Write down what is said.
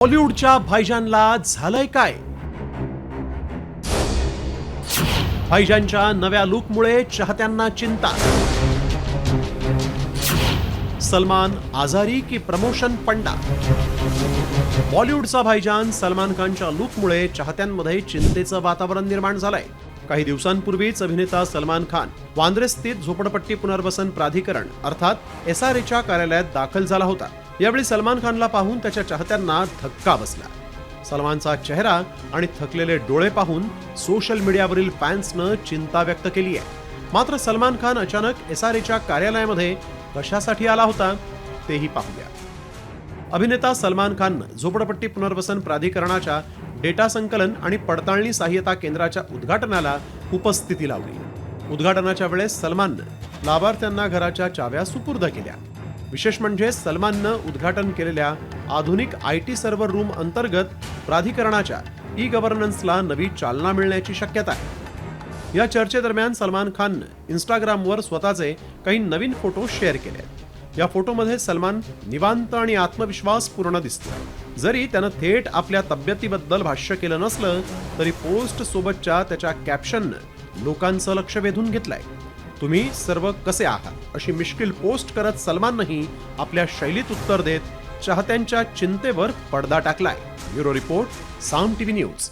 बॉलिवूडच्या भाईजानला झालंय काय? भाईजानच्या नव्या लुकमुळे चाहत्यांना चिंता. सलमान आजारी की प्रमोशन पंडा? बॉलिवूडचा भाईजान सलमान खानच्या लुकमुळे चाहत्यांमध्ये चिंतेचं वातावरण निर्माण झालंय. काही दिवसांपूर्वीच अभिनेता सलमान खान वांद्रे स्थित झोपडपट्टी पुनर्वसन प्राधिकरण अर्थात SRAच्या कार्यालयात दाखल झाला होता. यावेळी सलमान खानला पाहून त्याच्या चाहत्यांना धक्का बसला. सलमानचा चेहरा आणि थकलेले डोळे पाहून सोशल मीडियावरील फॅन्सनं चिंता व्यक्त केली आहे. मात्र सलमान खान अचानक SRAच्या कार्यालयामध्ये कशासाठी आला होता तेही पाहूया. अभिनेता सलमान खाननं झोपडपट्टी पुनर्वसन प्राधिकरणाच्या डेटा संकलन आणि पडताळणी सहाय्यता केंद्राच्या उद्घाटनाला उपस्थिती लावली. उद्घाटनाच्या वेळेस सलमाननं लाभार्थ्यांना घराच्या चाव्या सुपूर्द केल्या. विशेष म्हणजे सलमाननं उद्घाटन केलेल्या आधुनिक IT सर्व्हर रूम अंतर्गत प्राधिकरणाच्या ई-गव्हर्नन्सला नवी चालना मिळण्याची शक्यता आहे. या चर्चेदरम्यान सलमान खाननं Instagramवर स्वतःचे काही नवीन फोटो शेअर केले. या फोटोमध्ये सलमान निवांत आणि आत्मविश्वासपूर्ण दिसतोय. जरी त्यानं थेट आपल्या तब्येतीबद्दल भाष्य केलं नसलं तरी पोस्ट सोबतच्या त्याच्या कॅप्शननं लोकांचं लक्ष वेधून घेतलंय. तुम्ही सर्व कसे आहात अशी मिश्किल पोस्ट करत सलमाननंही आपल्या शैलीत उत्तर देत चाहत्यांच्या चिंतेवर पडदा टाकलाय. ब्युरो रिपोर्ट, साम TV न्यूज.